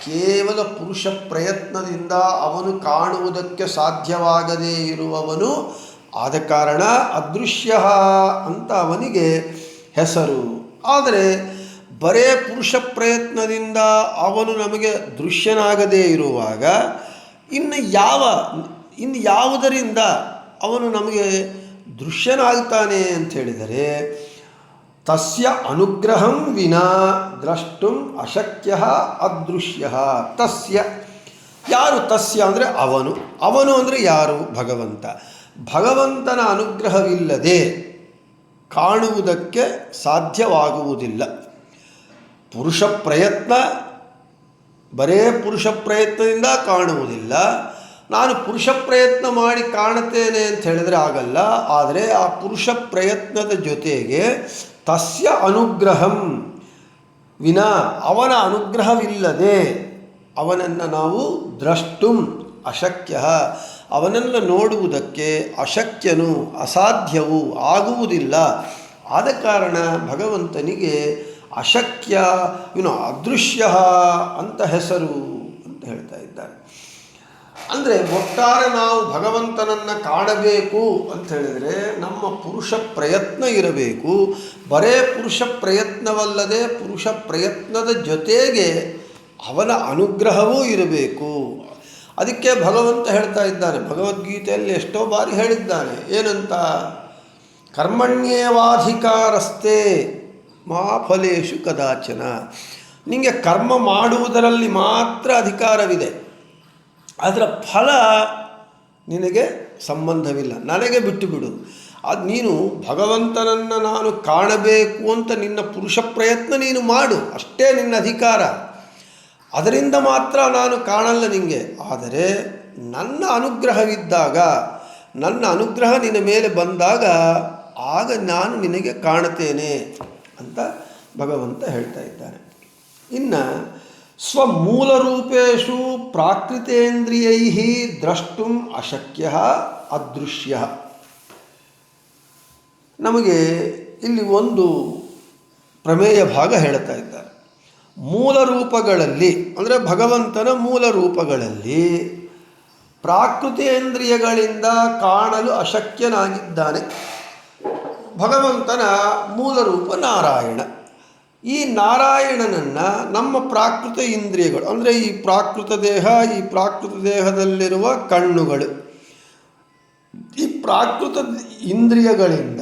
ಕೇವಲ ಪುರುಷ ಪ್ರಯತ್ನದಿಂದ ಅವನು ಕಾಣುವುದಕ್ಕೆ ಸಾಧ್ಯವಾಗದೇ ಇರುವವನು. ಆದ ಕಾರಣ ಅದೃಶ್ಯ ಅಂತ ಅವನಿಗೆ ಹೆಸರು. ಆದರೆ ಬರೇ ಪುರುಷ ಪ್ರಯತ್ನದಿಂದ ಅವನು ನಮಗೆ ದೃಶ್ಯನಾಗದೇ ಇರುವಾಗ ಇನ್ನು ಯಾವುದರಿಂದ ಅವನು ನಮಗೆ ದೃಶ್ಯನಾಗ್ತಾನೆ ಅಂತ ಹೇಳಿದರೆ, ತಸ್ಯ ಅನುಗ್ರಹಂ ವಿನಾ ದ್ರಷ್ಟುಂ ಅಶಕ್ಯ ಅದೃಶ್ಯ. ತಸ್ಯ, ಯಾರು ತಸ್ಯ ಅಂದರೆ ಅವನು, ಅವನು ಅಂದರೆ ಯಾರು, ಭಗವಂತ. ಭಗವಂತನ ಅನುಗ್ರಹವಿಲ್ಲದೆ ಕಾಣುವುದಕ್ಕೆ ಸಾಧ್ಯವಾಗುವುದಿಲ್ಲ. ಪುರುಷ ಪ್ರಯತ್ನ, ಬರೇ ಪುರುಷ ಪ್ರಯತ್ನದಿಂದ ಕಾಣುವುದಿಲ್ಲ. ನಾನು ಪುರುಷ ಪ್ರಯತ್ನ ಮಾಡಿ ಕಾಣುತ್ತೇನೆ ಅಂತ ಹೇಳಿದರೆ ಆಗಲ್ಲ. ಆದರೆ ಆ ಪುರುಷ ಪ್ರಯತ್ನದ ಜೊತೆಗೆ ತಸ್ಯ ಅನುಗ್ರಹಂ ವಿನಾ, ಅವನ ಅನುಗ್ರಹವಿಲ್ಲದೆ ಅವನನ್ನು ನಾವು ದ್ರಷ್ಟುಂ ಅಶಕ್ಯ, ಅವನನ್ನು ನೋಡುವುದಕ್ಕೆ ಅಶಕ್ಯನು, ಅಸಾಧ್ಯವು, ಆಗುವುದಿಲ್ಲ. ಆದ ಕಾರಣ ಭಗವಂತನಿಗೆ ಅಶಕ್ಯ, ಅದೃಶ್ಯ ಅಂತ ಹೆಸರು ಅಂತ ಹೇಳ್ತಾ ಇದ್ದಾರೆ. ಅಂದರೆ ಒಟ್ಟಾರೆ ನಾವು ಭಗವಂತನನ್ನು ಕಾಣಬೇಕು ಅಂತ ಹೇಳಿದರೆ ನಮ್ಮ ಪುರುಷ ಪ್ರಯತ್ನ ಇರಬೇಕು. ಬರೇ ಪುರುಷ ಪ್ರಯತ್ನವಲ್ಲದೆ ಪುರುಷ ಪ್ರಯತ್ನದ ಜೊತೆಗೆ ಅವನ ಅನುಗ್ರಹವೂ ಇರಬೇಕು. ಅದಕ್ಕೆ ಭಗವಂತ ಹೇಳ್ತಾ ಇದ್ದಾನೆ, ಭಗವದ್ಗೀತೆಯಲ್ಲಿ ಎಷ್ಟೋ ಬಾರಿ ಹೇಳಿದ್ದಾನೆ. ಏನಂತ, ಕರ್ಮಣ್ಯೇವಾಧಿಕಾರಸ್ಥೆ ಮಾ ಫಲೇಶು ಕದಾಚನ. ನಿಮಗೆ ಕರ್ಮ ಮಾಡುವುದರಲ್ಲಿ ಮಾತ್ರ ಅಧಿಕಾರವಿದೆ, ಅದರ ಫಲ ನಿನಗೆ ಸಂಬಂಧವಿಲ್ಲ, ನನಗೆ ಬಿಟ್ಟು ಬಿಡು. ಅದು ನೀನು ಭಗವಂತನನ್ನು ನಾನು ಕಾಣಬೇಕು ಅಂತ ನಿನ್ನ ಪುರುಷ ಪ್ರಯತ್ನ ನೀನು ಮಾಡು, ಅಷ್ಟೇ ನಿನ್ನ ಅಧಿಕಾರ. ಅದರಿಂದ ಮಾತ್ರ ನಾನು ಕಾಣಲ್ಲ ನಿನಗೆ. ಆದರೆ ನನ್ನ ಅನುಗ್ರಹವಿದ್ದಾಗ, ನನ್ನ ಅನುಗ್ರಹ ನಿನ್ನ ಮೇಲೆ ಬಂದಾಗ ಆಗ ನಾನು ನಿನಗೆ ಕಾಣುತ್ತೇನೆ ಅಂತ ಭಗವಂತ ಹೇಳ್ತಾ ಇದ್ದಾನೆ. ಇನ್ನು ಸ್ವಮೂಲರೂಪೇಷು ಪ್ರಾಕೃತೇಂದ್ರಿಯೈ ದ್ರಷ್ಟುಂ ಅಶಕ್ಯ ಅದೃಶ್ಯ. ನಮಗೆ ಇಲ್ಲಿ ಒಂದು ಪ್ರಮೇಯ ಭಾಗ ಹೇಳ್ತಾ ಇದ್ದಾರೆ. ಮೂಲ ರೂಪಗಳಲ್ಲಿ ಅಂದರೆ ಭಗವಂತನ ಮೂಲ ರೂಪಗಳಲ್ಲಿ ಪ್ರಾಕೃತೇಂದ್ರಿಯಗಳಿಂದ ಕಾಣಲು ಅಶಕ್ಯನಾಗಿದ್ದಾನೆ. ಭಗವಂತನ ಮೂಲ ರೂಪ ನಾರಾಯಣ. ಈ ನಾರಾಯಣನನ್ನು ನಮ್ಮ ಪ್ರಾಕೃತ ಇಂದ್ರಿಯಗಳು ಅಂದರೆ ಈ ಪ್ರಾಕೃತ ದೇಹ, ಈ ಪ್ರಾಕೃತ ದೇಹದಲ್ಲಿರುವ ಕಣ್ಣುಗಳು, ಈ ಪ್ರಾಕೃತ ಇಂದ್ರಿಯಗಳಿಂದ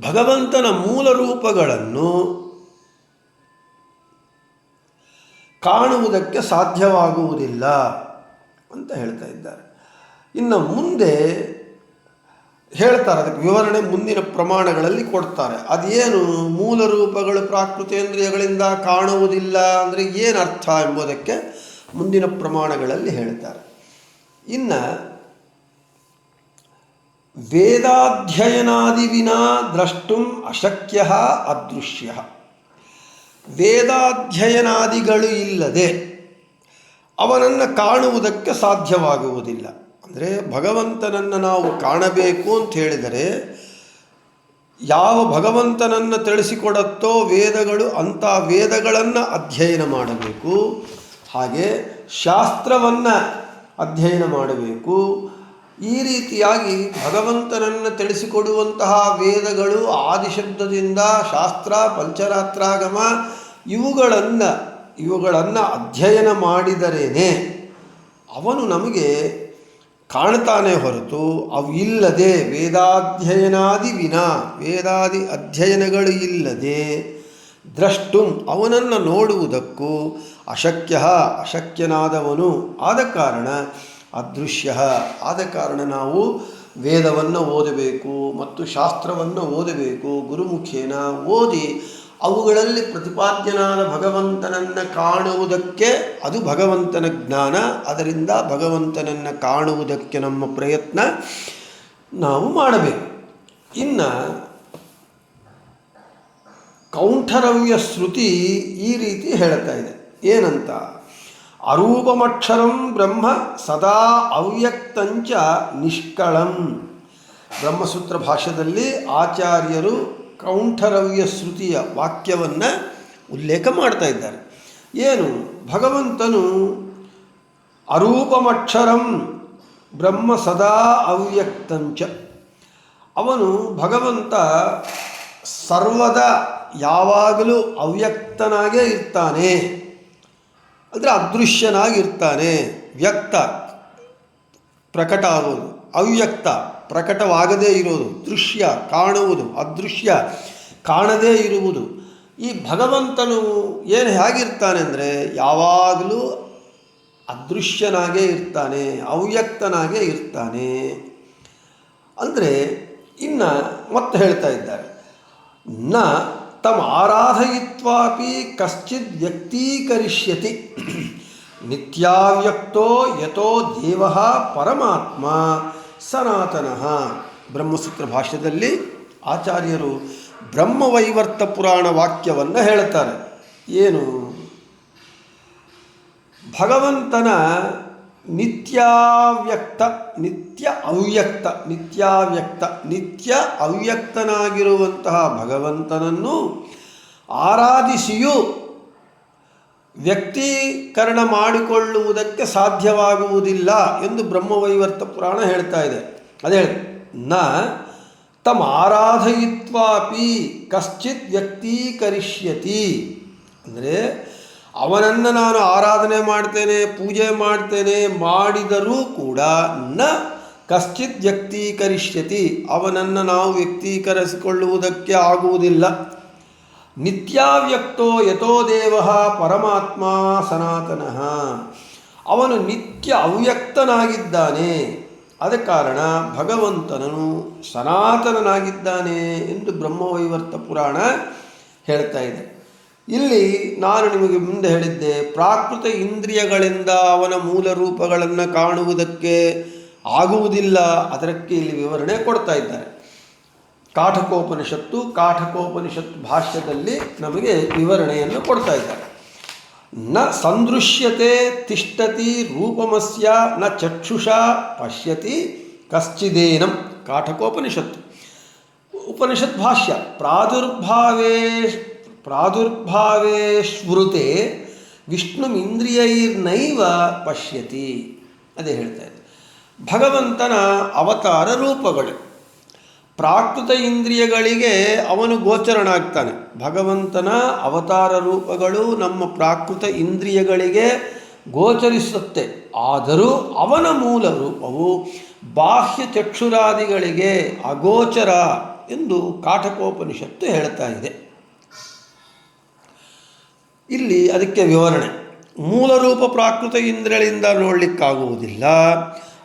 ಭಗವಂತನ ಮೂಲ ರೂಪಗಳನ್ನು ಕಾಣುವುದಕ್ಕೆ ಸಾಧ್ಯವಾಗುವುದಿಲ್ಲ ಅಂತ ಹೇಳ್ತಾ ಇದ್ದಾರೆ. ಇನ್ನು ಮುಂದೆ ಹೇಳ್ತಾರೆ. ಅದಕ್ಕೆ ವಿವರಣೆ ಮುಂದಿನ ಪ್ರಮಾಣಗಳಲ್ಲಿ ಕೊಡ್ತಾರೆ. ಅದೇನು ಮೂಲ ರೂಪಗಳು ಪ್ರಾಕೃತೇಂದ್ರಿಯಗಳಿಂದ ಕಾಣುವುದಿಲ್ಲ ಅಂದರೆ ಏನು ಅರ್ಥ ಎಂಬುದಕ್ಕೆ ಮುಂದಿನ ಪ್ರಮಾಣಗಳಲ್ಲಿ ಹೇಳ್ತಾರೆ. ಇನ್ನು ವೇದಾಧ್ಯಯನಾದಿ ವಿನಾ ದ್ರಷ್ಟುಂ ಅಶಕ್ಯ ಅದೃಶ್ಯ. ವೇದಾಧ್ಯಯನಾದಿಗಳು ಇಲ್ಲದೆ ಅವನನ್ನು ಕಾಣುವುದಕ್ಕೆ ಸಾಧ್ಯವಾಗುವುದಿಲ್ಲ. ಅಂದರೆ ಭಗವಂತನನ್ನು ನಾವು ಕಾಣಬೇಕು ಅಂತ ಹೇಳಿದರೆ ಯಾವ ಭಗವಂತನನ್ನು ತಿಳಿಸಿಕೊಡುತ್ತೋ ವೇದಗಳು, ಅಂಥ ವೇದಗಳನ್ನು ಅಧ್ಯಯನ ಮಾಡಬೇಕು. ಹಾಗೆ ಶಾಸ್ತ್ರವನ್ನು ಅಧ್ಯಯನ ಮಾಡಬೇಕು. ಈ ರೀತಿಯಾಗಿ ಭಗವಂತನನ್ನು ತಿಳಿಸಿಕೊಡುವಂತಹ ವೇದಗಳು ಆದಿಶಬ್ದದಿಂದ ಶಾಸ್ತ್ರ, ಪಂಚರಾತ್ರಾಗಮ ಇವುಗಳನ್ನು ಅಧ್ಯಯನ ಮಾಡಿದರೇನೆ ಅವನು ನಮಗೆ ಕಾಣ್ತಾನೆ ಹೊರತು ಅವು ಇಲ್ಲದೆ ವೇದಾಧ್ಯಯನಾದಿ ವಿನಾ ವೇದಾದಿ ಅಧ್ಯಯನಗಳು ಇಲ್ಲದೆ ದ್ರಷ್ಟುಂ ಅವನನ್ನು ನೋಡುವುದಕ್ಕೂ ಅಶಕ್ಯನಾದವನು ಆದ ಕಾರಣ ಅದೃಶ್ಯ ಆದ ಕಾರಣ ನಾವು ವೇದವನ್ನು ಓದಬೇಕು ಮತ್ತು ಶಾಸ್ತ್ರವನ್ನು ಓದಬೇಕು. ಗುರುಮುಖೇನ ಓದಿ ಅವುಗಳಲ್ಲಿ ಪ್ರತಿಪಾದ್ಯನಾದ ಭಗವಂತನನ್ನು ಕಾಣುವುದಕ್ಕೆ ಅದು ಭಗವಂತನ ಜ್ಞಾನ. ಅದರಿಂದ ಭಗವಂತನನ್ನು ಕಾಣುವುದಕ್ಕೆ ನಮ್ಮ ಪ್ರಯತ್ನ ನಾವು ಮಾಡಬೇಕು. ಇನ್ನು ಕೌಂಠರವ್ಯ ಶ್ರುತಿ ಈ ರೀತಿ ಹೇಳ್ತಾ ಇದೆ. ಏನಂತ? ಅರೂಪಮಕ್ಷರಂ ಬ್ರಹ್ಮ ಸದಾ ಅವ್ಯಕ್ತಂಚ ನಿಷ್ಕಳಂ. ಬ್ರಹ್ಮಸೂತ್ರ ಭಾಷ್ಯದಲ್ಲಿ ಆಚಾರ್ಯರು ಕೌಂಠರವ್ಯ ಶ್ರುತಿಯ ವಾಕ್ಯವನ್ನು ಉಲ್ಲೇಖ ಮಾಡ್ತಾ ಇದ್ದಾರೆ. ಏನು? ಭಗವಂತನು ಅರೂಪಮಕ್ಷರಂ ಬ್ರಹ್ಮ ಸದಾ ಅವ್ಯಕ್ತಂಚ. ಅವನು ಭಗವಂತ ಸರ್ವದ ಯಾವಾಗಲೂ ಅವ್ಯಕ್ತನಾಗೇ ಇರ್ತಾನೆ. ಅಂದರೆ ಅದೃಶ್ಯನಾಗಿರ್ತಾನೆ. ವ್ಯಕ್ತ ಪ್ರಕಟ ಆಗೋದು, ಅವ್ಯಕ್ತ ಪ್ರಕಟವಾಗದೇ ಇರೋದು, ದೃಶ್ಯ ಕಾಣುವುದು, ಅದೃಶ್ಯ ಕಾಣದೇ ಇರುವುದು. ಈ ಭಗವಂತನು ಹೇಗಿರ್ತಾನೆ ಅಂದರೆ ಯಾವಾಗಲೂ ಅದೃಶ್ಯನಾಗೇ ಇರ್ತಾನೆ, ಅವ್ಯಕ್ತನಾಗೇ ಇರ್ತಾನೆ. ಅಂದರೆ ಇನ್ನು ಮತ್ತೆ ಹೇಳ್ತಾ ಇದ್ದಾರೆ, ನ ತಮ್ ಆರಾಧಯಿತ್ವಾಪಿ ಕಶ್ಚಿದ್ ವ್ಯಕ್ತೀಕರಿಷ್ಯತಿ ನಿತ್ಯಾವ್ಯಕ್ತೋ ಯತೋ ದೇವಃ ಪರಮಾತ್ಮ ಸನಾತನಃ. ಬ್ರಹ್ಮಸೂತ್ರ ಭಾಷ್ಯದಲ್ಲಿ ಆಚಾರ್ಯರು ಬ್ರಹ್ಮವೈವರ್ತ ಪುರಾಣ ವಾಕ್ಯವನ್ನು ಹೇಳ್ತಾರೆ. ಏನು? ಭಗವಂತನ ನಿತ್ಯ ಅವ್ಯಕ್ತನಾಗಿರುವಂತಹ ಭಗವಂತನನ್ನು ಆರಾಧಿಸಿಯೂ ವ್ಯಕ್ತೀಕರಣ ಮಾಡಿಕೊಳ್ಳುವುದಕ್ಕೆ ಸಾಧ್ಯವಾಗುವುದಿಲ್ಲ ಎಂದು ಬ್ರಹ್ಮವೈವರ್ತ ಪುರಾಣ ಹೇಳ್ತಾ ಇದೆ. ಅದೇ ನ ತಮ್ ಆರಾಧಯಿತ್ವಾಪಿ ಕಶ್ಚಿತ್ ವ್ಯಕ್ತೀಕರಿಷ್ಯತಿ. ಅಂದರೆ ಅವನನ್ನು ನಾನು ಆರಾಧನೆ ಮಾಡ್ತೇನೆ, ಪೂಜೆ ಮಾಡ್ತೇನೆ, ಮಾಡಿದರೂ ಕೂಡ ನ ಕಶ್ಚಿತ್ ವ್ಯಕ್ತೀಕರಿಷ್ಯತಿ, ಅವನನ್ನು ನಾವು ವ್ಯಕ್ತೀಕರಿಸಿಕೊಳ್ಳುವುದಕ್ಕೆ ಆಗುವುದಿಲ್ಲ. ನಿತ್ಯಾವ್ಯಕ್ತೋ ಯತೋ ದೇವಃ ಪರಮಾತ್ಮ ಸನಾತನಃ. ಅವನು ನಿತ್ಯ ಅವ್ಯಕ್ತನಾಗಿದ್ದಾನೆ. ಆದ ಕಾರಣ ಭಗವಂತನನು ಸನಾತನನಾಗಿದ್ದಾನೆ ಎಂದು ಬ್ರಹ್ಮವೈವರ್ತ ಪುರಾಣ ಹೇಳ್ತಾ ಇದೆ. ಇಲ್ಲಿ ನಾನು ನಿಮಗೆ ಮುಂದೆ ಹೇಳಿದ್ದೆ, ಪ್ರಾಕೃತ ಇಂದ್ರಿಯಗಳಿಂದ ಅವನ ಮೂಲ ರೂಪಗಳನ್ನು ಕಾಣುವುದಕ್ಕೆ ಆಗುವುದಿಲ್ಲ. ಅದಕ್ಕೆ ಇಲ್ಲಿ ವಿವರಣೆ ಕೊಡ್ತಾ ಇದ್ದಾರೆ. ಕಾಠಕೋಪನಿಷತ್ತು ಭಾಷ್ಯದಲ್ಲಿ ನಮಗೆ ವಿವರಣೆಯನ್ನು ಕೊಡ್ತಾ ಇದ್ದಾರೆ. ನ ಸಂದೃಶ್ಯತೆ ತಿಷ್ಠತಿ ರೂಪಮಸ್ಯ ನ ಚಕ್ಷುಷಾ ಪಶ್ಯತಿ ಕಶ್ಚಿದೇನಂ. ಕಾಠಕೋಪನಿಷತ್ತು ಉಪನಿಷತ್ ಭಾಷ್ಯ. ಪ್ರಾದುರ್ಭಾವೇಶ್ವೃತೆ ವಿಷ್ಣುಮಿಂದ್ರಿಯೈರ್ನೈವ ಪಶ್ಯತಿ. ಅದೇ ಹೇಳ್ತಾ ಇದೆ. ಭಗವಂತನ ಅವತಾರ ರೂಪಗಳು ಪ್ರಾಕೃತ ಇಂದ್ರಿಯಗಳಿಗೆ ಅವನು ಗೋಚರನಾಗ್ತಾನೆ. ಭಗವಂತನ ಅವತಾರ ರೂಪಗಳು ನಮ್ಮ ಪ್ರಾಕೃತ ಇಂದ್ರಿಯಗಳಿಗೆ ಗೋಚರಿಸುತ್ತೆ. ಆದರೂ ಅವನ ಮೂಲ ರೂಪವು ಬಾಹ್ಯ ಚಕ್ಷುರಾದಿಗಳಿಗೆ ಅಗೋಚರ ಎಂದು ಕಾಠಕೋಪನಿಷತ್ತು ಹೇಳ್ತಾ ಇದೆ. ಇಲ್ಲಿ ಅದಕ್ಕೆ ವಿವರಣೆ. ಮೂಲ ರೂಪ ಪ್ರಾಕೃತ ಇಂದ್ರಿಯಗಳಿಂದ ನೋಡಲಿಕ್ಕಾಗುವುದಿಲ್ಲ.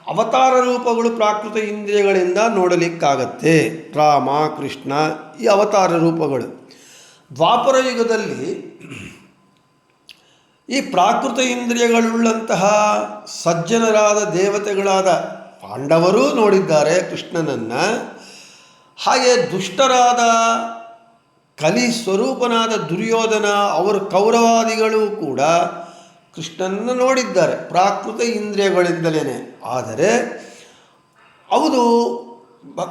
ಅವತಾರ ರೂಪಗಳು ಪ್ರಾಕೃತ ಇಂದ್ರಿಯಗಳಿಂದ ನೋಡಲಿಕ್ಕಾಗತ್ತೆ. ರಾಮ, ಕೃಷ್ಣ ಈ ಅವತಾರ ರೂಪಗಳು. ದ್ವಾಪರ ಯುಗದಲ್ಲಿ ಈ ಪ್ರಾಕೃತ ಇಂದ್ರಿಯಗಳುಳ್ಳಂತಹ ಸಜ್ಜನರಾದ ದೇವತೆಗಳಾದ ಪಾಂಡವರೂ ನೋಡಿದ್ದಾರೆ ಕೃಷ್ಣನನ್ನು. ಹಾಗೆ ದುಷ್ಟರಾದ ಕಲಿ ಸ್ವರೂಪನಾದ ದುರ್ಯೋಧನ ಅವರು ಕೌರವಾದಿಗಳು ಕೂಡ ಕೃಷ್ಣನನ್ನು ನೋಡಿದ್ದಾರೆ ಪ್ರಾಕೃತ ಇಂದ್ರಿಯಗಳಿಂದಲೇ. ಆದರೆ ಅದು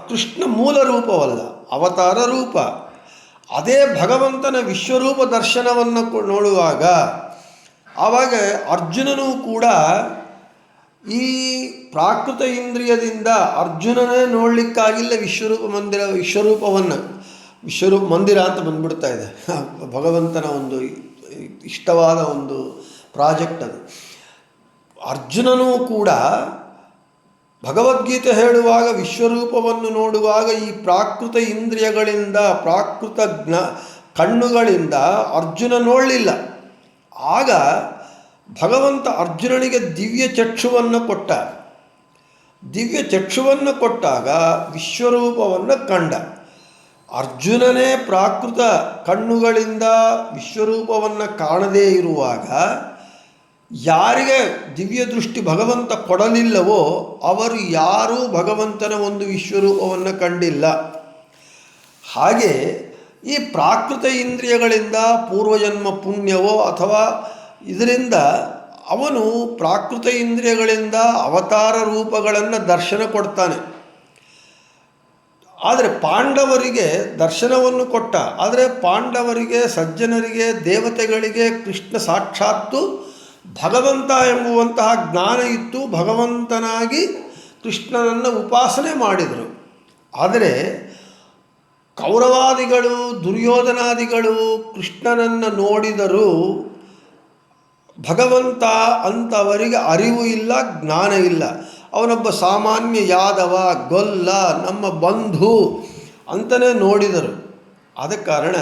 ಕೃಷ್ಣ ಮೂಲ ರೂಪವಲ್ಲ, ಅವತಾರ ರೂಪ. ಅದೇ ಭಗವಂತನ ವಿಶ್ವರೂಪ ದರ್ಶನವನ್ನು ನೋಡುವಾಗ ಆವಾಗ ಅರ್ಜುನನೂ ಕೂಡ ಈ ಪ್ರಾಕೃತ ಇಂದ್ರಿಯದಿಂದ ಅರ್ಜುನನೇ ನೋಡಲಿಕ್ಕಾಗಿಲ್ಲ ವಿಶ್ವರೂಪವನ್ನು. ವಿಶ್ವರೂಪ ಮಂದಿರ ಅಂತ ಬಂದ್ಬಿಡ್ತಾ ಇದೆ, ಭಗವಂತನ ಒಂದು ಇಷ್ಟವಾದ ಒಂದು ಪ್ರಾಜೆಕ್ಟ್ ಅದು. ಅರ್ಜುನನೂ ಕೂಡ ಭಗವದ್ಗೀತೆ ಹೇಳುವಾಗ ವಿಶ್ವರೂಪವನ್ನು ನೋಡುವಾಗ ಈ ಪ್ರಾಕೃತ ಇಂದ್ರಿಯಗಳಿಂದ ಪ್ರಾಕೃತ ಕಣ್ಣುಗಳಿಂದ ಅರ್ಜುನ ನೋಡಲಿಲ್ಲ. ಆಗ ಭಗವಂತ ಅರ್ಜುನನಿಗೆ ದಿವ್ಯ ಚಕ್ಷುವನ್ನು ಕೊಟ್ಟ. ದಿವ್ಯ ಚಕ್ಷುವನ್ನು ಕೊಟ್ಟಾಗ ವಿಶ್ವರೂಪವನ್ನು ಕಂಡ. ಅರ್ಜುನನೇ ಪ್ರಾಕೃತ ಕಣ್ಣುಗಳಿಂದ ವಿಶ್ವರೂಪವನ್ನು ಕಾಣದೇ ಇರುವಾಗ ಯಾರಿಗೆ ದಿವ್ಯ ದೃಷ್ಟಿ ಭಗವಂತ ಕೊಡಲಿಲ್ಲವೋ ಅವರು ಯಾರೂ ಭಗವಂತನ ಒಂದು ವಿಶ್ವರೂಪವನ್ನು ಕಂಡಿಲ್ಲ. ಹಾಗೆ ಈ ಪ್ರಾಕೃತ ಇಂದ್ರಿಯಗಳಿಂದ ಪೂರ್ವಜನ್ಮ ಪುಣ್ಯವೋ ಅಥವಾ ಇದರಿಂದ ಅವನು ಪ್ರಾಕೃತ ಇಂದ್ರಿಯಗಳಿಂದ ಅವತಾರ ರೂಪಗಳನ್ನು ದರ್ಶನ ಕೊಡ್ತಾನೆ. ಆದರೆ ಪಾಂಡವರಿಗೆ ದರ್ಶನವನ್ನು ಕೊಟ್ಟ. ಆದರೆ ಪಾಂಡವರಿಗೆ, ಸಜ್ಜನರಿಗೆ, ದೇವತೆಗಳಿಗೆ ಕೃಷ್ಣ ಸಾಕ್ಷಾತ್ತು ಭಗವಂತ ಎಂಬುವಂತಹ ಜ್ಞಾನ ಇತ್ತು. ಭಗವಂತನಾಗಿ ಕೃಷ್ಣನನ್ನು ಉಪಾಸನೆ ಮಾಡಿದರು. ಆದರೆ ಕೌರವಾದಿಗಳು, ದುರ್ಯೋಧನಾದಿಗಳು ಕೃಷ್ಣನನ್ನು ನೋಡಿದರೂ ಭಗವಂತ ಅಂತವರಿಗೆ ಅರಿವು ಇಲ್ಲ, ಜ್ಞಾನ ಇಲ್ಲ. ಅವನೊಬ್ಬ ಸಾಮಾನ್ಯ ಯಾದವ, ಗೊಲ್ಲ, ನಮ್ಮ ಬಂಧು ಅಂತಲೇ ನೋಡಿದರು. ಆದ ಕಾರಣ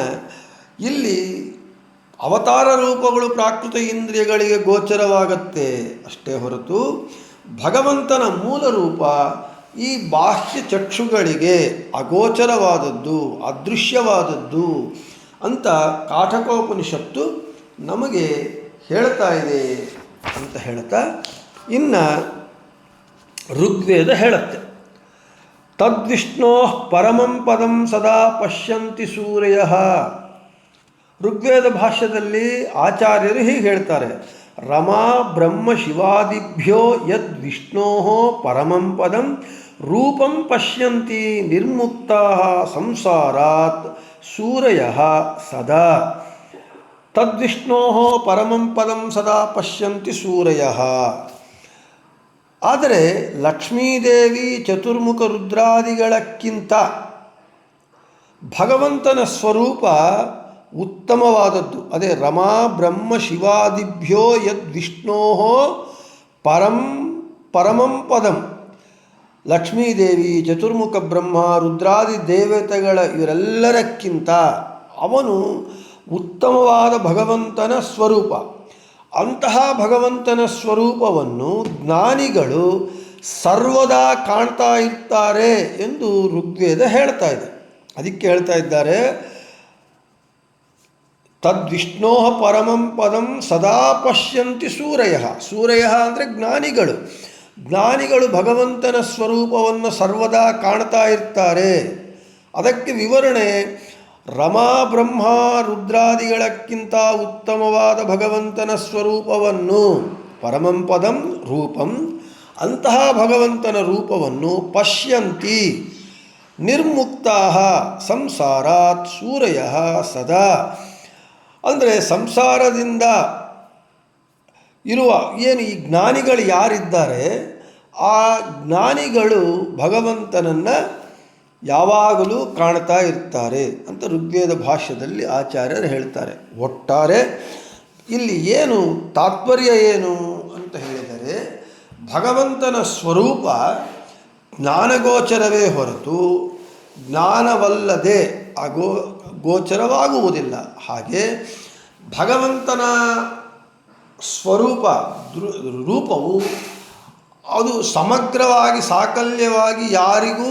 ಇಲ್ಲಿ ಅವತಾರ ರೂಪಗಳು ಪ್ರಾಕೃತ ಇಂದ್ರಿಯಗಳಿಗೆ ಗೋಚರವಾಗತ್ತೆ ಅಷ್ಟೇ ಹೊರತು ಭಗವಂತನ ಮೂಲ ರೂಪ ಈ ಬಾಹ್ಯ ಚಕ್ಷುಗಳಿಗೆ ಅಗೋಚರವಾದದ್ದು, ಅದೃಶ್ಯವಾದದ್ದು ಅಂತ ಕಾಠಕೋಪನಿಷತ್ತು ನಮಗೆ ಹೇಳ್ತಾ ಇದೆ ಅಂತ ಹೇಳ್ತಾ ಇನ್ನು ಋಗ್ವೇದ ಹೇಳುತ್ತೆ. ತದ್ವಿಷ್ಣೋ ಪರಮಂ ಪದಂ ಸದಾ ಪಶ್ಯಂತಿ ಸೂರ್ಯಃ. ಋಗ್ವೇದ ಭಾಷ್ಯದಲ್ಲಿ ಆಚಾರ್ಯರು ಹೀಗೆ ಹೇಳ್ತಾರೆ, ರಮಾ ಬ್ರಹ್ಮ ಶಿವಾದಿಭ್ಯೋ ಯದ್ ವಿಷ್ಣೋ ಪರಮಂ ಪದಂ ರೂಪಂ ಪಶ್ಯಂತಿ ನಿರ್ಮುಕ್ತಾ ಸಂಸಾರಾತ್ ಸೂರಯಃ ಸದಾ. ತದ್ವಿಷ್ಣೋ ಪರಮಂ ಪದಂ ಸದಾ ಪಶ್ಯಂತಿ ಸೂರಯಃ. ಆದರೆ ಲಕ್ಷ್ಮೀದೇವಿ, ಚತುರ್ಮುಖ ರುದ್ರಾದಿಗಳಕ್ಕಿಂತ ಭಗವಂತನ ಸ್ವರೂಪ ಉತ್ತಮವಾದದ್ದು. ಅದೇ ರಮಾ ಬ್ರಹ್ಮ ಶಿವಾದಿಭ್ಯೋ ಯದ್ ವಿಷ್ಣೋ ಪರಮಂ ಪದಂ. ಲಕ್ಷ್ಮೀದೇವಿ, ಚತುರ್ಮುಖ ಬ್ರಹ್ಮ, ರುದ್ರಾದಿ ದೇವತೆಗಳ ಇವರೆಲ್ಲರಕ್ಕಿಂತ ಅವನು ಉತ್ತಮವಾದ ಭಗವಂತನ ಸ್ವರೂಪ. ಅಂತಹ ಭಗವಂತನ ಸ್ವರೂಪವನ್ನು ಜ್ಞಾನಿಗಳು ಸರ್ವದಾ ಕಾಣ್ತಾ ಇರ್ತಾರೆ ಎಂದು ಋಗ್ವೇದ ಹೇಳ್ತಾ ಇದೆ. ಅದಕ್ಕೆ ಹೇಳ್ತಾ ಇದ್ದಾರೆ, ತದ್ವಿಷ್ಣೋ ಪರಮಂ ಪದಂ ಸದಾ ಪಶ್ಯಂತಿ ಸೂರಯ. ಸೂರಯ ಅಂದರೆ ಜ್ಞಾನಿಗಳು. ಜ್ಞಾನಿಗಳು ಭಗವಂತನ ಸ್ವರೂಪವನ್ನು ಸರ್ವದಾ ಕಾಣ್ತಾ ಇರ್ತಾರೆ. ಅದಕ್ಕೆ ವಿವರಣೆ, ರಮಾ ಬ್ರಹ್ಮ ರುದ್ರಾದಿಗಳಕ್ಕಿಂತ ಉತ್ತಮವಾದ ಭಗವಂತನ ಸ್ವರೂಪವನ್ನು, ಪರಮಂ ಪದಂ ರೂಪಂ, ಅಂತಹ ಭಗವಂತನ ರೂಪವನ್ನು ಪಶ್ಯಂತಿ ನಿರ್ಮುಕ್ತಾ ಸಂಸಾರಾತ್ ಸೂರಯ ಸದಾ. ಅಂದರೆ ಸಂಸಾರದಿಂದ ಇರುವ ಏನು ಈ ಜ್ಞಾನಿಗಳು ಯಾರಿದ್ದಾರೆ, ಆ ಜ್ಞಾನಿಗಳು ಭಗವಂತನನ್ನು ಯಾವಾಗಲೂ ಕಾಣ್ತಾ ಇರ್ತಾರೆ ಅಂತ ಋಗ್ವೇದ ಭಾಷ್ಯದಲ್ಲಿ ಆಚಾರ್ಯರು ಹೇಳ್ತಾರೆ. ಒಟ್ಟಾರೆ ಇಲ್ಲಿ ಏನು ತಾತ್ಪರ್ಯ ಏನು ಅಂತ ಹೇಳಿದರೆ, ಭಗವಂತನ ಸ್ವರೂಪ ಜ್ಞಾನಗೋಚರವೇ ಹೊರತು ಜ್ಞಾನವಲ್ಲದೆ ಗೋಚರವಾಗುವುದಿಲ್ಲ. ಹಾಗೆ ಭಗವಂತನ ಸ್ವರೂಪ ರೂಪವು ಅದು ಸಮಗ್ರವಾಗಿ ಸಾಕಲ್ಯವಾಗಿ ಯಾರಿಗೂ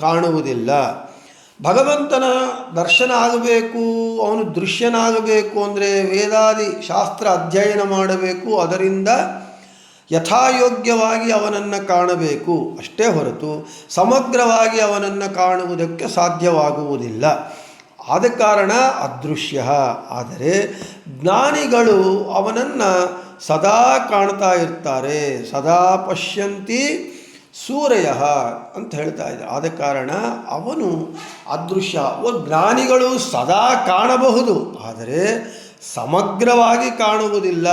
ಕಾಣುವುದಿಲ್ಲ. ಭಗವಂತನ ದರ್ಶನ ಆಗಬೇಕು, ಅವನು ದೃಶ್ಯನಾಗಬೇಕು ಅಂದರೆ ವೇದಾದಿ ಶಾಸ್ತ್ರ ಅಧ್ಯಯನ ಮಾಡಬೇಕು, ಅದರಿಂದ ಯಥಾಯೋಗ್ಯವಾಗಿ ಅವನನ್ನು ಕಾಣಬೇಕು ಅಷ್ಟೇ ಹೊರತು ಸಮಗ್ರವಾಗಿ ಅವನನ್ನು ಕಾಣುವುದಕ್ಕೆ ಸಾಧ್ಯವಾಗುವುದಿಲ್ಲ. ಆದ ಕಾರಣ ಅದೃಶ್ಯ. ಆದರೆ ಜ್ಞಾನಿಗಳು ಅವನನ್ನು ಸದಾ ಕಾಣ್ತಾ ಇರ್ತಾರೆ. ಸದಾ ಪಶ್ಯಂತಿ ಸೂರ್ಯ ಅಂತ ಹೇಳ್ತಾ ಇದ್ದಾರೆ. ಆದ ಕಾರಣ ಅವನು ಅದೃಶ್ಯ. ಜ್ಞಾನಿಗಳು ಸದಾ ಕಾಣಬಹುದು, ಆದರೆ ಸಮಗ್ರವಾಗಿ ಕಾಣುವುದಿಲ್ಲ.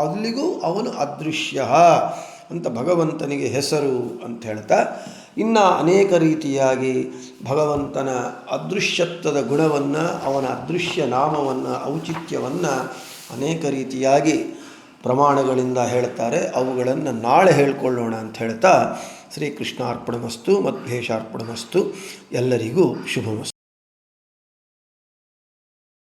ಅಲ್ಲಿಗೂ ಅವನು ಅದೃಶ್ಯ ಅಂತ ಭಗವಂತನಿಗೆ ಹೆಸರು ಅಂತ ಹೇಳ್ತಾ, ಇನ್ನು ಅನೇಕ ರೀತಿಯಾಗಿ ಭಗವಂತನ ಅದೃಶ್ಯತ್ವದ ಗುಣವನ್ನು, ಅವನ ಅದೃಶ್ಯ ನಾಮವನ್ನು, ಔಚಿತ್ಯವನ್ನು ಅನೇಕ ರೀತಿಯಾಗಿ ಪ್ರಮಾಣಗಳಿಂದ ಹೇಳ್ತಾರೆ. ಅವುಗಳನ್ನು ನಾಳೆ ಹೇಳಿಕೊಳ್ಳೋಣ ಅಂತ ಹೇಳ್ತಾ ಶ್ರೀಕೃಷ್ಣಾರ್ಪಣಮಸ್ತು, ಮಧ್ವೇಶಾರ್ಪಣಮಸ್ತು. ಎಲ್ಲರಿಗೂ ಶುಭಮಸ್ತು.